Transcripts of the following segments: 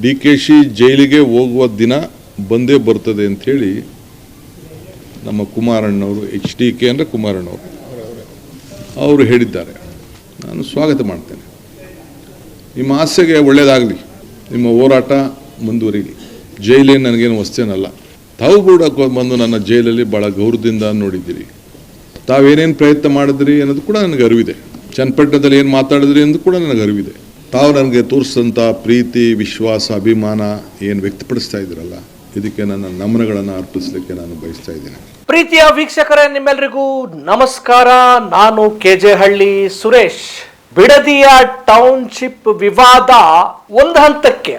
D K she ಜೈಲಿಗೆ ಹೋಗುವ ದಿನ ಬಂದೇ ಬರ್ತದೆ ಅಂಥೇಳಿ ನಮ್ಮ ಕುಮಾರಣ್ಣವರು, ಎಚ್ ಡಿ ಕೆ ಅಂದರೆ ಕುಮಾರಣ್ಣವರು ಅವರು ಹೇಳಿದ್ದಾರೆ. ನಾನು ಸ್ವಾಗತ ಮಾಡ್ತೇನೆ. ನಿಮ್ಮ ಆಸೆಗೆ ಒಳ್ಳೆಯದಾಗಲಿ, ನಿಮ್ಮ ಹೋರಾಟ ಮುಂದುವರಿಲಿ. ಜೈಲೇನು ನನಗೇನು ವಸ್ತೇನಲ್ಲ. ತಾವು ಕೂಡ ಬಂದು ನನ್ನ ಜೈಲಲ್ಲಿ ಭಾಳ ಗೌರವದಿಂದ ನೋಡಿದ್ದೀರಿ. ತಾವೇನೇನು ಪ್ರಯತ್ನ ಮಾಡಿದ್ರಿ ಅನ್ನೋದು ಕೂಡ ನನಗೆ ಅರಿವಿದೆ. ಚನ್ನಪಟ್ಟಣದಲ್ಲಿ ಏನು ಮಾತಾಡಿದ್ರಿ ಅನ್ನೋದು ಕೂಡ ನನಗೆ ಅರಿವಿದೆ. ತಾವು ನನಗೆ ತೋರಿಸಿದಂಥ ಪ್ರೀತಿ, ವಿಶ್ವಾಸ, ಅಭಿಮಾನ ಏನು ವ್ಯಕ್ತಪಡಿಸ್ತಾ ಇದ್ದೀರಲ್ಲ, ಇದಕ್ಕೆ ನನ್ನ ನಮನಗಳನ್ನು ಅರ್ಪಿಸಲಿಕ್ಕೆ ನಾನು ಬಯಸ್ತಾ ಇದ್ದೇನೆ. ಪ್ರೀತಿಯ ವೀಕ್ಷಕರೇ, ನಿಮ್ಮೆಲ್ಲರಿಗೂ ನಮಸ್ಕಾರ. ನಾನು ಕೆಜೆ ಹಳ್ಳಿ ಸುರೇಶ್. ಬಿಡದಿಯ ಟೌನ್ಶಿಪ್ ವಿವಾದ ಒಂದು ಹಂತಕ್ಕೆ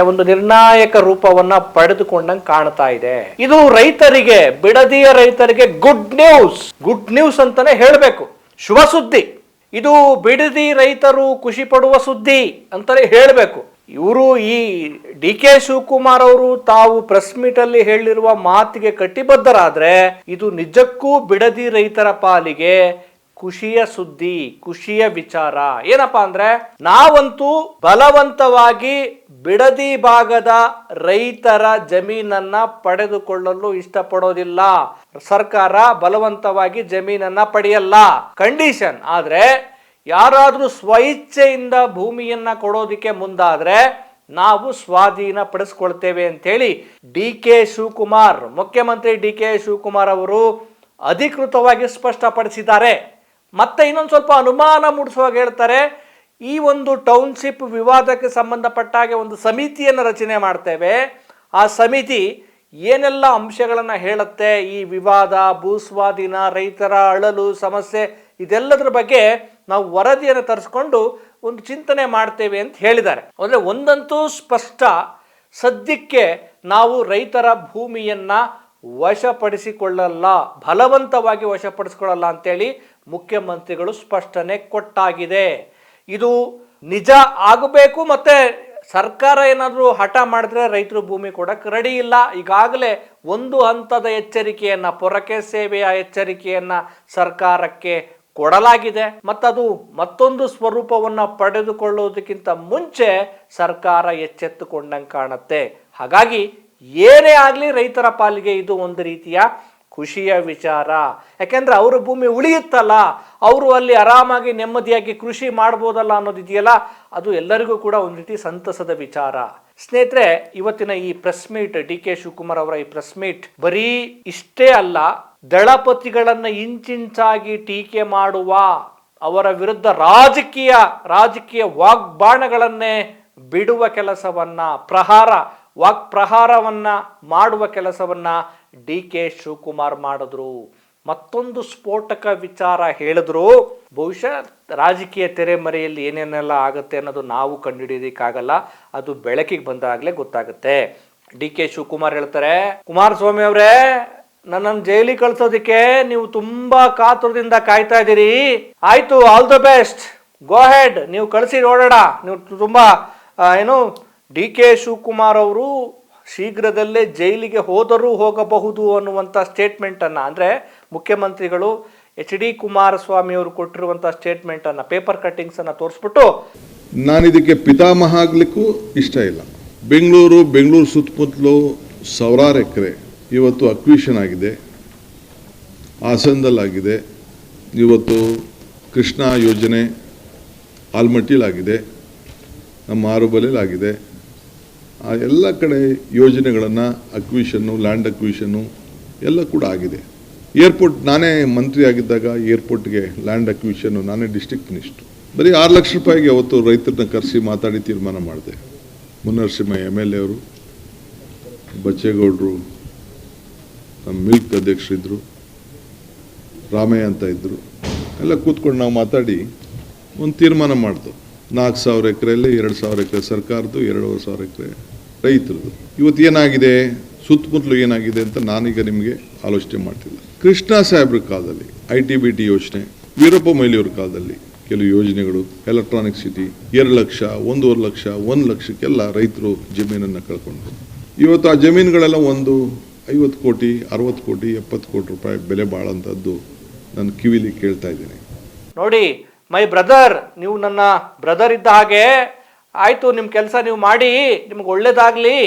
ಒಂದು ನಿರ್ಣಾಯಕ ರೂಪವನ್ನ ಪಡೆದುಕೊಂಡಂಗೆ ಕಾಣ್ತಾ ಇದೆ. ಇದು ರೈತರಿಗೆ, ಬಿಡದಿಯ ರೈತರಿಗೆ ಗುಡ್ ನ್ಯೂಸ್ ಅಂತಾನೆ ಹೇಳಬೇಕು. ಶುಭ ಸುದ್ದಿ. ಇದು ಬಿಡದಿ ರೈತರು ಖುಷಿ ಪಡುವ ಸುದ್ದಿ ಅಂತಾನೆ ಹೇಳಬೇಕು. ಇವರು ಈ ಡಿ ಕೆ ಶಿವಕುಮಾರ್ ಅವರು ತಾವು ಪ್ರೆಸ್ ಮೀಟ್ ಅಲ್ಲಿ ಹೇಳಿರುವ ಮಾತಿಗೆ ಕಟ್ಟಿಬದ್ಧರಾದ್ರೆ ಇದು ನಿಜಕ್ಕೂ ಬಿಡದಿ ರೈತರ ಪಾಲಿಗೆ ಖುಷಿಯ ಸುದ್ದಿ, ಖುಷಿಯ ವಿಚಾರ. ಏನಪ್ಪಾ ಅಂದ್ರೆ, ನಾವಂತೂ ಬಲವಂತವಾಗಿ ಬಿಡದಿ ಭಾಗದ ರೈತರ ಜಮೀನನ್ನ ಪಡೆದುಕೊಳ್ಳಲು ಇಷ್ಟಪಡೋದಿಲ್ಲ. ಸರ್ಕಾರ ಬಲವಂತವಾಗಿ ಜಮೀನನ್ನ ಪಡೆಯಲ್ಲ, ಕಂಡೀಷನ್. ಆದ್ರೆ ಯಾರಾದ್ರೂ ಸ್ವಇಚ್ಛೆಯಿಂದ ಭೂಮಿಯನ್ನ ಕೊಡೋದಿಕ್ಕೆ ಮುಂದಾದ್ರೆ ನಾವು ಸ್ವಾಧೀನ ಪಡಿಸ್ಕೊಳ್ತೇವೆ ಅಂತ ಹೇಳಿ ಡಿ ಕೆ ಶಿವಕುಮಾರ್, ಮುಖ್ಯಮಂತ್ರಿ ಡಿ ಕೆ ಶಿವಕುಮಾರ್ ಅವರು ಅಧಿಕೃತವಾಗಿ ಸ್ಪಷ್ಟಪಡಿಸಿದ್ದಾರೆ. ಮತ್ತೆ ಇನ್ನೊಂದು ಸ್ವಲ್ಪ ಅನುಮಾನ ಮೂಡಿಸುವಾಗ ಹೇಳ್ತಾರೆ, ಈ ಒಂದು ಟೌನ್ಶಿಪ್ ವಿವಾದಕ್ಕೆ ಸಂಬಂಧಪಟ್ಟ ಹಾಗೆ ಒಂದು ಸಮಿತಿಯನ್ನು ರಚನೆ ಮಾಡ್ತೇವೆ. ಆ ಸಮಿತಿ ಏನೆಲ್ಲ ಅಂಶಗಳನ್ನು ಹೇಳುತ್ತೆ, ಈ ವಿವಾದ, ಭೂಸ್ವಾಧೀನ, ರೈತರ ಅಳಲು, ಸಮಸ್ಯೆ, ಇದೆಲ್ಲದರ ಬಗ್ಗೆ ನಾವು ವರದಿಯನ್ನು ತರಿಸ್ಕೊಂಡು ಒಂದು ಚಿಂತನೆ ಮಾಡ್ತೇವೆ ಅಂತ ಹೇಳಿದ್ದಾರೆ. ಅಂದರೆ ಒಂದಂತೂ ಸ್ಪಷ್ಟ, ಸದ್ಯಕ್ಕೆ ನಾವು ರೈತರ ಭೂಮಿಯನ್ನ ವಶಪಡಿಸಿಕೊಳ್ಳಲ್ಲ, ಬಲವಂತವಾಗಿ ವಶಪಡಿಸಿಕೊಳ್ಳಲ್ಲ ಅಂತೇಳಿ ಮುಖ್ಯಮಂತ್ರಿಗಳು ಸ್ಪಷ್ಟನೆ ಕೊಟ್ಟಾಗಿದೆ. ಇದು ನಿಜ ಆಗಬೇಕು. ಮತ್ತೆ ಸರ್ಕಾರ ಏನಾದರೂ ಹಠ ಮಾಡಿದ್ರೆ ರೈತರು ಭೂಮಿ ಕೊಡಕ್ಕೆ ರೆಡಿ ಇಲ್ಲ. ಈಗಾಗಲೇ ಒಂದು ಹಂತದ ಎಚ್ಚರಿಕೆಯನ್ನ, ಪೊರಕೆ ಸೇವೆಯ ಎಚ್ಚರಿಕೆಯನ್ನ ಸರ್ಕಾರಕ್ಕೆ ಕೊಡಲಾಗಿದೆ. ಮತ್ತದು ಮತ್ತೊಂದು ಸ್ವರೂಪವನ್ನ ಪಡೆದುಕೊಳ್ಳುವುದಕ್ಕಿಂತ ಮುಂಚೆ ಸರ್ಕಾರ ಎಚ್ಚೆತ್ತುಕೊಂಡಂಗೆ ಕಾಣುತ್ತೆ. ಹಾಗಾಗಿ ಏನೇ ಆಗಲಿ ರೈತರ ಪಾಲಿಗೆ ಇದು ಒಂದು ರೀತಿಯ ಖುಷಿಯ ವಿಚಾರ. ಯಾಕೆಂದ್ರೆ ಅವ್ರ ಭೂಮಿ ಉಳಿಯುತ್ತಲ್ಲ, ಅವರು ಅಲ್ಲಿ ಆರಾಮಾಗಿ ನೆಮ್ಮದಿಯಾಗಿ ಕೃಷಿ ಮಾಡ್ಬೋದಲ್ಲ ಅನ್ನೋದಿದೆಯಲ್ಲ, ಅದು ಎಲ್ಲರಿಗೂ ಕೂಡ ಒಂದು ರೀತಿ ಸಂತಸದ ವಿಚಾರ. ಸ್ನೇಹಿತರೆ, ಇವತ್ತಿನ ಈ press meet, D K Shivakumar ಅವರ ಈ ಪ್ರೆಸ್ ಮೀಟ್ ಬರೀ ಇಷ್ಟೇ ಅಲ್ಲ, ದಳಪತಿಗಳನ್ನ ಇಂಚಿಂಚಾಗಿ ಟೀಕೆ ಮಾಡುವ, ಅವರ ವಿರುದ್ಧ ರಾಜಕೀಯ ವಾಗ್ಬಾಣಗಳನ್ನೇ ಬಿಡುವ ಕೆಲಸವನ್ನ, ವಾಕ್ ಪ್ರಹಾರವನ್ನ ಮಾಡುವ ಕೆಲಸವನ್ನ ಡಿ ಕೆ ಶಿವಕುಮಾರ್ ಮಾಡಿದ್ರು. ಮತ್ತೊಂದು ಸ್ಫೋಟಕ ವಿಚಾರ ಹೇಳಿದ್ರು. ಬಹುಶಃ ರಾಜಕೀಯ ತೆರೆಮರೆಯಲ್ಲಿ ಏನೇನೆಲ್ಲ ಆಗುತ್ತೆ ಅನ್ನೋದು ನಾವು ಕಂಡುಹಿಡಿಯೋದಕ್ಕಾಗಲ್ಲ, ಅದು ಬೆಳಕಿಗೆ ಬಂದಾಗಲೇ ಗೊತ್ತಾಗುತ್ತೆ. ಡಿ ಕೆ ಶಿವಕುಮಾರ್ ಹೇಳ್ತಾರೆ, ಕುಮಾರಸ್ವಾಮಿ ಅವರೇ, ನನ್ನನ್ನು ಜೈಲಿಗೆ ಕಳ್ಸೋದಕ್ಕೆ ನೀವು ತುಂಬಾ ಕಾತುರದಿಂದ ಕಾಯ್ತಾ ಇದ್ದೀರಿ. ಆಯ್ತು, all the best, go head, ನೀವು ಕಳಿಸಿ ನೋಡೋಣ. ನೀವು ತುಂಬಾ ಡಿ ಕೆ ಶಿವಕುಮಾರ್ ಅವರು ಶೀಘ್ರದಲ್ಲೇ ಜೈಲಿಗೆ ಹೋಗಬಹುದು ಅನ್ನುವಂಥ ಸ್ಟೇಟ್ಮೆಂಟನ್ನು, ಅಂದರೆ ಮುಖ್ಯಮಂತ್ರಿಗಳು ಎಚ್ ಡಿ ಕುಮಾರಸ್ವಾಮಿ ಅವರು ಕೊಟ್ಟಿರುವಂಥ ಸ್ಟೇಟ್ಮೆಂಟನ್ನು, ಪೇಪರ್ ಕಟ್ಟಿಂಗ್ಸನ್ನು ತೋರಿಸ್ಬಿಟ್ಟು, ನಾನು ಇದಕ್ಕೆ ಪಿತಾಮಹ ಆಗಲಿಕ್ಕೂ ಇಷ್ಟ ಇಲ್ಲ. ಬೆಂಗಳೂರು ಸುತ್ತಮುತ್ತಲು ಸಾವಿರಾರು ಎಕರೆ ಇವತ್ತು ಅಕ್ವಿಷನ್ ಆಗಿದೆ, ಹಾಸನದಲ್ಲಾಗಿದೆ, ಇವತ್ತು ಕೃಷ್ಣಾ ಯೋಜನೆ ಆಲ್ಮಟ್ಟಿಲಾಗಿದೆ, ನಮ್ಮ ಆರುಬಲೆಲಾಗಿದೆ. ಆ ಎಲ್ಲ ಕಡೆ ಯೋಜನೆಗಳನ್ನು ಅಕ್ವಿಷನ್ನು, ಲ್ಯಾಂಡ್ ಅಕ್ವಿಷನ್ನು ಎಲ್ಲ ಕೂಡ ಆಗಿದೆ. ಏರ್ಪೋರ್ಟ್, ನಾನೇ ಮಂತ್ರಿ ಆಗಿದ್ದಾಗ ಏರ್ಪೋರ್ಟ್ಗೆ ಲ್ಯಾಂಡ್ ಅಕ್ವಿಷನ್ನು ನಾನೇ ಡಿಸ್ಟ್ರಿಕ್ಟ್ ಮಿನಿಸ್ಟ್ರು. ಬರೀ 6 ಲಕ್ಷ ರೂಪಾಯಿಗೆ ಅವತ್ತು ರೈತರನ್ನ ಕರೆಸಿ ಮಾತಾಡಿ ತೀರ್ಮಾನ ಮಾಡಿದೆ. ಮುನ್ನರಸಿಂಹ MLA ಅವರು, ಬಚ್ಚೇಗೌಡರು, ನಮ್ಮ ಮಿಲ್ಕ್ ಅಧ್ಯಕ್ಷರಿದ್ದರು, ರಾಮಯ್ಯ ಅಂತ ಇದ್ದರು, ಎಲ್ಲ ಕೂತ್ಕೊಂಡು ನಾವು ಮಾತಾಡಿ ಒಂದು ತೀರ್ಮಾನ ಮಾಡ್ದು. 4,000 ಎಕರೆಯಲ್ಲಿ 2,000 ಎಕರೆ ಸರ್ಕಾರದ್ದು, 2,500 ಎಕರೆ ರೈತರದ್ದು. ಇವತ್ತು ಏನಾಗಿದೆ, ಸುತ್ತಮುತ್ತಲು ಏನಾಗಿದೆ ಅಂತ ನಾನೀಗ ನಿಮಗೆ ಆಲೋಚನೆ ಮಾಡ್ತಿಲ್ಲ. ಕೃಷ್ಣಾ ಸಾಹೇಬ್ರ ಕಾಲದಲ್ಲಿ ITBT ಯೋಜನೆ, ವೀರಪ್ಪ ಮೊಯ್ಲಿಯವ್ರ ಕಾಲದಲ್ಲಿ ಕೆಲವು ಯೋಜನೆಗಳು, ಎಲೆಕ್ಟ್ರಾನಿಕ್ ಸಿಟಿ, 2 ಲಕ್ಷ, 1.5 ಲಕ್ಷ, 1 ಲಕ್ಷಕ್ಕೆಲ್ಲ ರೈತರು ಜಮೀನನ್ನು ಕಳ್ಕೊಂಡ್ರು. ಇವತ್ತು ಆ ಜಮೀನುಗಳೆಲ್ಲ ಒಂದು 50 ಕೋಟಿ, 60 ಕೋಟಿ, 70 ಕೋಟಿ ರೂಪಾಯಿ ಬೆಲೆ ಬಾಳಂಥದ್ದು ನಾನು ಕಿವಿಲಿ ಕೇಳ್ತಾ ಇದ್ದೀನಿ. ನೋಡಿ, ಮೈ ಬ್ರದರ್, ನೀವು ನನ್ನ ಬ್ರದರ್ ಇದ್ದ ಹಾಗೆ, ಆಯಿತು ನಿಮ್ಮ ಕೆಲಸ ನೀವು ಮಾಡಿ, ನಿಮ್ಗೆ ಒಳ್ಳೇದಾಗಲಿ.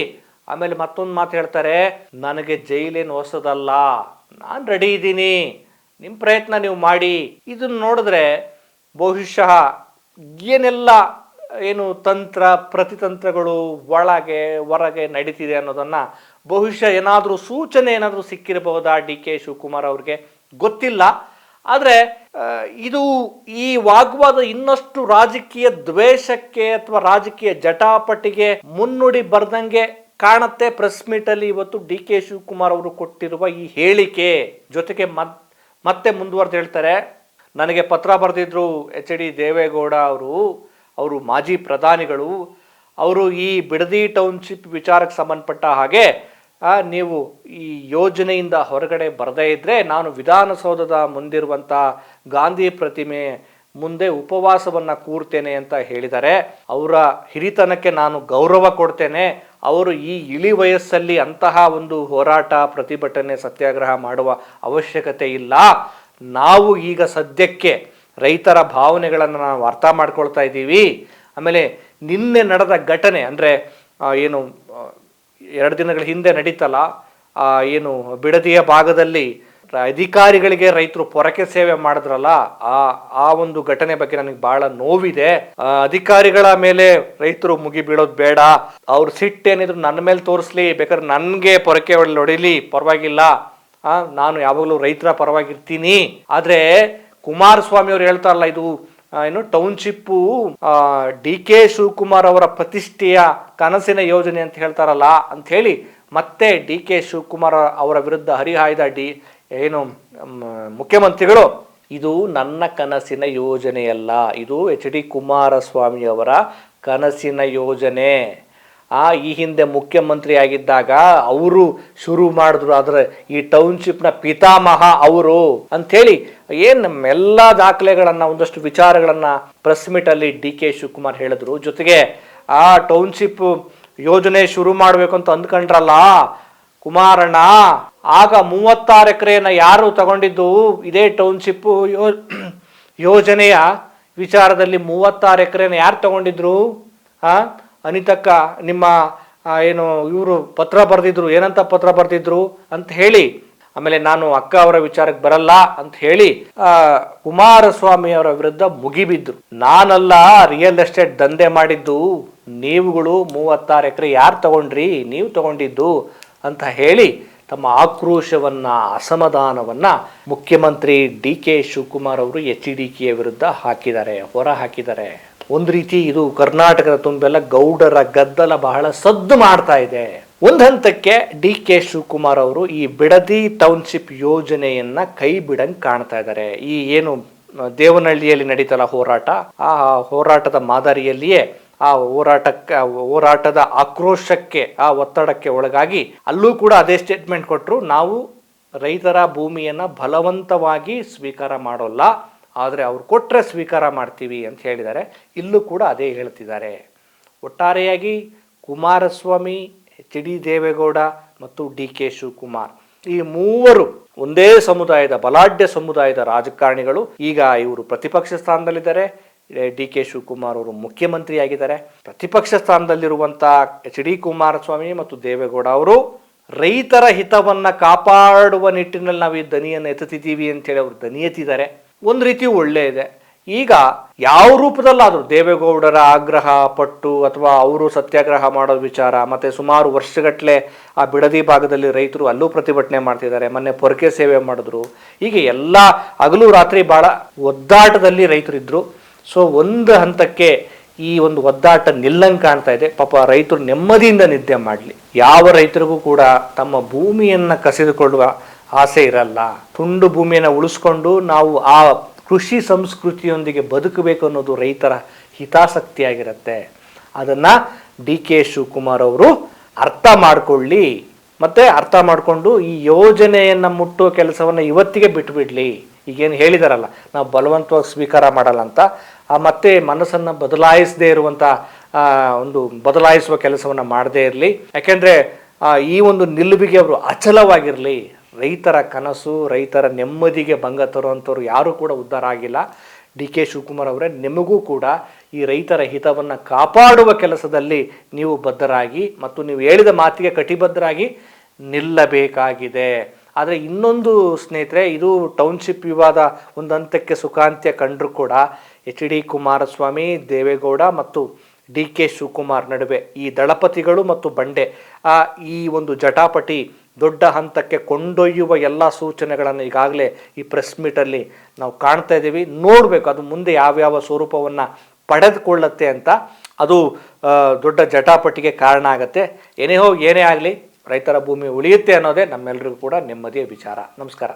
ಆಮೇಲೆ ಮತ್ತೊಂದು ಮಾತು ಹೇಳ್ತಾರೆ, ನನಗೆ ಜೈಲೇನು ಹೊಸದಲ್ಲ, ನಾನು ರೆಡಿ ಇದ್ದೀನಿ, ನಿಮ್ಮ ಪ್ರಯತ್ನ ನೀವು ಮಾಡಿ. ಇದನ್ನು ನೋಡಿದ್ರೆ ಬಹುಶಃ ಏನೆಲ್ಲ ಏನು ತಂತ್ರ ಪ್ರತಿತಂತ್ರಗಳು ಒಳಗೆ ಹೊರಗೆ ನಡೀತಿದೆ ಅನ್ನೋದನ್ನು ಬಹುಶಃ ಏನಾದರೂ ಸೂಚನೆ ಏನಾದರೂ ಸಿಕ್ಕಿರಬಹುದಾ ಡಿ ಕೆ ಶಿವಕುಮಾರ್ ಅವ್ರಿಗೆ, ಗೊತ್ತಿಲ್ಲ. ಆದರೆ ಇದು ಈ ವಾಗ್ವಾದ ಇನ್ನಷ್ಟು ರಾಜಕೀಯ ದ್ವೇಷಕ್ಕೆ ಅಥವಾ ರಾಜಕೀಯ ಜಟಾಪಟಿಗೆ ಮುನ್ನುಡಿ ಬರ್ದಂಗೆ ಕಾಣುತ್ತೆ. ಪ್ರೆಸ್ ಮೀಟಲ್ಲಿ ಇವತ್ತು ಡಿ ಕೆ ಶಿವಕುಮಾರ್ ಅವರು ಕೊಟ್ಟಿರುವ ಈ ಹೇಳಿಕೆ ಜೊತೆಗೆ ಮತ್ತೆ ಮುಂದುವರೆದು ಹೇಳ್ತಾರೆ, ನನಗೆ ಪತ್ರ ಬರೆದಿದ್ರು ಎಚ್ ಡಿ ದೇವೇಗೌಡ ಅವರು ಮಾಜಿ ಪ್ರಧಾನಿಗಳು, ಅವರು ಈ ಬಿಡದಿ ಟೌನ್ಶಿಪ್ ವಿಚಾರಕ್ಕೆ ಸಂಬಂಧಪಟ್ಟ ಹಾಗೆ ನೀವು ಈ ಯೋಜನೆಯಿಂದ ಹೊರಗಡೆ ಬರದೇ ಇದ್ದರೆ ನಾನು ವಿಧಾನಸೌಧದ ಮುಂದಿರುವಂಥ ಗಾಂಧಿ ಪ್ರತಿಮೆ ಮುಂದೆ ಉಪವಾಸವನ್ನು ಕೂರ್ತೇನೆ ಅಂತ ಹೇಳಿದ್ದಾರೆ. ಅವರ ಹಿರಿತನಕ್ಕೆ ನಾನು ಗೌರವ ಕೊಡ್ತೇನೆ. ಅವರು ಈ ಇಳಿ ವಯಸ್ಸಲ್ಲಿ ಅಂತಹ ಒಂದು ಹೋರಾಟ, ಪ್ರತಿಭಟನೆ, ಸತ್ಯಾಗ್ರಹ ಮಾಡುವ ಅವಶ್ಯಕತೆ ಇಲ್ಲ. ನಾವು ಈಗ ಸದ್ಯಕ್ಕೆ ರೈತರ ಭಾವನೆಗಳನ್ನು ನಾವು ಅರ್ಥ ಮಾಡ್ಕೊಳ್ತಾ ಇದ್ದೀವಿ. ಆಮೇಲೆ ನಿನ್ನೆ ನಡೆದ ಘಟನೆ ಅಂದರೆ ಏನು 2 ದಿನಗಳ ಹಿಂದೆ ನಡೀತಲ್ಲ, ಏನು ಬಿಡದಿಯ ಭಾಗದಲ್ಲಿ ಅಧಿಕಾರಿಗಳಿಗೆ ರೈತರು ಪೊರಕೆ ಸೇವೆ ಮಾಡಿದ್ರಲ್ಲ, ಆ ಒಂದು ಘಟನೆ ಬಗ್ಗೆ ನನಗೆ ಬಹಳ ನೋವಿದೆ. ಅಧಿಕಾರಿಗಳ ಮೇಲೆ ರೈತರು ಮುಗಿ ಬೀಳೋದು ಬೇಡ. ಅವ್ರ ಸಿಟ್ಟೇನಿದ್ರು ನನ್ನ ಮೇಲೆ ತೋರಿಸ್ಲಿ, ಬೇಕಾದ್ರೆ ನನಗೆ ಪೊರಕೆ ಹೊಡಿಲಿ, ಪರವಾಗಿಲ್ಲ. ನಾನು ಯಾವಾಗಲೂ ರೈತರ ಪರವಾಗಿರ್ತೀನಿ. ಆದರೆ ಕುಮಾರಸ್ವಾಮಿ ಅವರು ಹೇಳ್ತಾರಲ್ಲ, ಇದು ಏನು ಟೌನ್ಶಿಪ್ಪು ಡಿ ಕೆ ಶಿವಕುಮಾರ್ ಅವರ ಪ್ರತಿಷ್ಠೆಯ ಕನಸಿನ ಯೋಜನೆ ಅಂತ ಹೇಳ್ತಾರಲ್ಲ ಅಂತ ಹೇಳಿ ಮತ್ತೆ ಡಿ ಕೆ ಶಿವಕುಮಾರ್ ಅವರ ವಿರುದ್ಧ ಹರಿಹಾಯ್ದ ಏನು ಮುಖ್ಯಮಂತ್ರಿಗಳು, ಇದು ನನ್ನ ಕನಸಿನ ಯೋಜನೆಯಲ್ಲ, ಇದು ಎಚ್ ಡಿ ಕುಮಾರಸ್ವಾಮಿ ಅವರ ಕನಸಿನ ಯೋಜನೆ. ಈ ಹಿಂದೆ ಮುಖ್ಯಮಂತ್ರಿ ಆಗಿದ್ದಾಗ ಅವರು ಶುರು ಮಾಡಿದ್ರು, ಆದರೆ ಈ ಟೌನ್ಶಿಪ್ನ ಪಿತಾಮಹ ಅವರು ಅಂಥೇಳಿ ಏನು ನಮ್ಮೆಲ್ಲ ದಾಖಲೆಗಳನ್ನು, ಒಂದಷ್ಟು ವಿಚಾರಗಳನ್ನು ಪ್ರೆಸ್ ಮೀಟಲ್ಲಿ ಡಿ ಕೆ ಶಿವಕುಮಾರ್ ಹೇಳಿದ್ರು. ಜೊತೆಗೆ ಆ ಟೌನ್ಶಿಪ್ ಯೋಜನೆ ಶುರು ಮಾಡಬೇಕು ಅಂತ ಅಂದ್ಕೊಂಡ್ರಲ್ಲ ಕುಮಾರಣ್ಣ, ಆಗ 36 ಎಕರೆಯನ್ನು ಯಾರು ತಗೊಂಡಿದ್ದು? ಇದೇ ಟೌನ್ಶಿಪ್ ಯೋಜನೆಯ ವಿಚಾರದಲ್ಲಿ 36 ಎಕರೆನ ಯಾರು ತಗೊಂಡಿದ್ರು? ಅನಿತಕ್ಕ ನಿಮ್ಮ ಏನು ಇವರು ಪತ್ರ ಬರೆದಿದ್ರು, ಏನಂತ ಪತ್ರ ಬರೆದಿದ್ರು ಅಂತ ಹೇಳಿ, ಆಮೇಲೆ ನಾನು ಅಕ್ಕ ಅವರ ವಿಚಾರಕ್ಕೆ ಬರಲ್ಲ ಅಂತ ಹೇಳಿ ಕುಮಾರಸ್ವಾಮಿ ಅವರ ವಿರುದ್ಧ ಮುಗಿಬಿದ್ರು. ನಾನಲ್ಲ ರಿಯಲ್ ಎಸ್ಟೇಟ್ ದಂಧೆ ಮಾಡಿದ್ದು, ನೀವುಗಳು 36 ಎಕರೆ ಯಾರು ತಗೊಂಡ್ರಿ, ನೀವು ತಗೊಂಡಿದ್ದು ಅಂತ ಹೇಳಿ ತಮ್ಮ ಆಕ್ರೋಶವನ್ನ, ಅಸಮಾಧಾನವನ್ನ ಮುಖ್ಯಮಂತ್ರಿ ಡಿ ಕೆ ಶಿವಕುಮಾರ್ ಅವರು ಎಚ್ ಡಿ ಕೆ ವಿರುದ್ಧ ಹೊರ ಹಾಕಿದ್ದಾರೆ. ಒಂದು ರೀತಿ ಇದು ಕರ್ನಾಟಕದ ತುಂಬೆಲ್ಲ ಗೌಡರ ಗದ್ದಲ ಬಹಳ ಸದ್ದು ಮಾಡ್ತಾ ಇದೆ. ಒಂದು ಹಂತಕ್ಕೆ ಡಿ ಕೆ ಶಿವಕುಮಾರ್ ಅವರು ಈ ಬಿಡದಿ ಟೌನ್ಶಿಪ್ ಯೋಜನೆಯನ್ನ ಕೈ ಬಿಡಂಗ್ ಕಾಣ್ತಾ ಇದ್ದಾರೆ. ಈ ಏನು ದೇವನಹಳ್ಳಿಯಲ್ಲಿ ನಡೀತಲ್ಲ ಹೋರಾಟ, ಆ ಹೋರಾಟದ ಮಾದರಿಯಲ್ಲಿಯೇ ಆ ಹೋರಾಟದ ಆಕ್ರೋಶಕ್ಕೆ, ಆ ಒತ್ತಡಕ್ಕೆ ಒಳಗಾಗಿ ಅಲ್ಲೂ ಕೂಡ ಅದೇ ಸ್ಟೇಟ್ಮೆಂಟ್ ಕೊಟ್ಟರು, ನಾವು ರೈತರ ಭೂಮಿಯನ್ನ ಬಲವಂತವಾಗಿ ಸ್ವೀಕಾರ ಮಾಡೋಲ್ಲ, ಆದರೆ ಅವ್ರು ಕೊಟ್ಟರೆ ಸ್ವೀಕಾರ ಮಾಡ್ತೀವಿ ಅಂತ ಹೇಳಿದ್ದಾರೆ. ಇಲ್ಲೂ ಕೂಡ ಅದೇ ಹೇಳ್ತಿದ್ದಾರೆ. ಒಟ್ಟಾರೆಯಾಗಿ ಕುಮಾರಸ್ವಾಮಿ, ಎಚ್ ಡಿ ದೇವೇಗೌಡ ಮತ್ತು ಡಿ ಕೆ ಶಿವಕುಮಾರ್, ಈ ಮೂವರು ಒಂದೇ ಸಮುದಾಯದ, ಬಲಾಢ್ಯ ಸಮುದಾಯದ ರಾಜಕಾರಣಿಗಳು. ಈಗ ಇವರು ಪ್ರತಿಪಕ್ಷ ಸ್ಥಾನದಲ್ಲಿದ್ದಾರೆ, ಡಿ ಕೆ ಶಿವಕುಮಾರ್ ಅವರು ಮುಖ್ಯಮಂತ್ರಿ ಆಗಿದ್ದಾರೆ. ಪ್ರತಿಪಕ್ಷ ಸ್ಥಾನದಲ್ಲಿರುವಂಥ ಎಚ್ ಡಿ ಕುಮಾರಸ್ವಾಮಿ ಮತ್ತು ದೇವೇಗೌಡ ಅವರು ರೈತರ ಹಿತವನ್ನ ಕಾಪಾಡುವ ನಿಟ್ಟಿನಲ್ಲಿ ನಾವು ಈ ದನಿಯನ್ನು ಎತ್ತುತ್ತಿದ್ದೀವಿ ಅಂತೇಳಿ ಅವರು ದನಿ ಎತ್ತಿದ್ದಾರೆ. ಒಂದು ರೀತಿ ಒಳ್ಳೆ ಇದೆ. ಈಗ ಯಾವ ರೂಪದಲ್ಲಾದರೂ ದೇವೇಗೌಡರ ಆಗ್ರಹ ಪಟ್ಟು ಅಥವಾ ಅವರು ಸತ್ಯಾಗ್ರಹ ಮಾಡೋದು ವಿಚಾರ, ಮತ್ತೆ ಸುಮಾರು ವರ್ಷಗಟ್ಟಲೆ ಆ ಬಿಡದಿ ಭಾಗದಲ್ಲಿ ರೈತರು ಅಲ್ಲೂ ಪ್ರತಿಭಟನೆ ಮಾಡ್ತಿದ್ದಾರೆ, ಮೊನ್ನೆ ಪೊರಕೆ ಸೇವೆ ಮಾಡಿದ್ರು. ಹೀಗೆ ಎಲ್ಲ ಹಗಲು ರಾತ್ರಿ ಭಾಳ ಒದ್ದಾಟದಲ್ಲಿ ರೈತರಿದ್ರು. ಸೊ ಒಂದು ಹಂತಕ್ಕೆ ಈ ಒಂದು ಒದ್ದಾಟ ನಿಲ್ಲಂಗೆ ಕಾಣ್ತಾ ಇದೆ. ಪಾಪ ರೈತರು ನೆಮ್ಮದಿಯಿಂದ ನಿದ್ದೆ ಮಾಡಲಿ. ಯಾವ ರೈತರಿಗೂ ಕೂಡ ತಮ್ಮ ಭೂಮಿಯನ್ನು ಕಸಿದುಕೊಳ್ಳುವ ಆಸೆ ಇರಲ್ಲ. ತುಂಡು ಭೂಮಿಯನ್ನು ಉಳಿಸ್ಕೊಂಡು ನಾವು ಆ ಕೃಷಿ ಸಂಸ್ಕೃತಿಯೊಂದಿಗೆ ಬದುಕಬೇಕು ಅನ್ನೋದು ರೈತರ ಹಿತಾಸಕ್ತಿಯಾಗಿರುತ್ತೆ. ಅದನ್ನು ಡಿ ಕೆ ಶಿವಕುಮಾರ್ ಅವರು ಅರ್ಥ ಮಾಡಿಕೊಳ್ಳಿ, ಮತ್ತು ಅರ್ಥ ಮಾಡಿಕೊಂಡು ಈ ಯೋಜನೆಯನ್ನು ಮುಟ್ಟುವ ಕೆಲಸವನ್ನು ಇವತ್ತಿಗೆ ಬಿಟ್ಟುಬಿಡಲಿ. ಈಗೇನು ಹೇಳಿದಾರಲ್ಲ, ನಾವು ಬಲವಂತವಾಗಿ ಸ್ವೀಕಾರ ಮಾಡಲ್ಲ ಅಂತ, ಮತ್ತೆ ಮನಸ್ಸನ್ನು ಬದಲಾಯಿಸದೇ ಇರುವಂಥ ಒಂದು ಬದಲಾಯಿಸುವ ಕೆಲಸವನ್ನು ಮಾಡದೇ ಇರಲಿ. ಯಾಕೆಂದರೆ ಈ ಒಂದು ನಿಲುವಿಗೆ ಅವರು ಅಚಲವಾಗಿರಲಿ. ರೈತರ ಕನಸು, ರೈತರ ನೆಮ್ಮದಿಗೆ ಭಂಗ ತರುವಂಥವ್ರು ಯಾರೂ ಕೂಡ ಉದ್ಧಾರ ಆಗಿಲ್ಲ. ಡಿ ಕೆ ಶಿವಕುಮಾರ್ ಅವರೇ, ನಿಮಗೂ ಕೂಡ ಈ ರೈತರ ಹಿತವನ್ನು ಕಾಪಾಡುವ ಕೆಲಸದಲ್ಲಿ ನೀವು ಬದ್ಧರಾಗಿ ಮತ್ತು ನೀವು ಹೇಳಿದ ಮಾತಿಗೆ ಕಟಿಬದ್ಧರಾಗಿ ನಿಲ್ಲಬೇಕಾಗಿದೆ. ಆದರೆ ಇನ್ನೊಂದು ಸ್ನೇಹಿತರೆ, ಇದು ಟೌನ್ಶಿಪ್ ವಿವಾದ ಒಂದು ಹಂತಕ್ಕೆ ಸುಖಾಂತ್ಯ ಕಂಡರೂ ಕೂಡ HD ಕುಮಾರಸ್ವಾಮಿ, ದೇವೇಗೌಡ ಮತ್ತು DK ಶಿವಕುಮಾರ್ ನಡುವೆ ಈ ದಳಪತಿಗಳು ಮತ್ತು ಬಂಡೆ ಈ ಒಂದು ಜಟಾಪಟಿ ದೊಡ್ಡ ಹಂತಕ್ಕೆ ಕೊಂಡೊಯ್ಯುವ ಎಲ್ಲ ಸೂಚನೆಗಳನ್ನು ಈಗಾಗಲೇ ಈ ಪ್ರೆಸ್ ಮೀಟಲ್ಲಿ ನಾವು ಕಾಣ್ತಾ ಇದ್ದೀವಿ. ನೋಡಬೇಕು ಅದು ಮುಂದೆ ಯಾವ್ಯಾವ ಸ್ವರೂಪವನ್ನು ಪಡೆದುಕೊಳ್ಳುತ್ತೆ ಅಂತ. ಅದು ದೊಡ್ಡ ಜಟಾಪಟಿಗೆ ಕಾರಣ ಆಗುತ್ತೆ. ಏನೇ ಆಗಲಿ ರೈತರ ಭೂಮಿ ಉಳಿಯುತ್ತೆ ಅನ್ನೋದೇ ನಮ್ಮೆಲ್ಲರಿಗೂ ಕೂಡ ನೆಮ್ಮದಿಯ ವಿಚಾರ. ನಮಸ್ಕಾರ.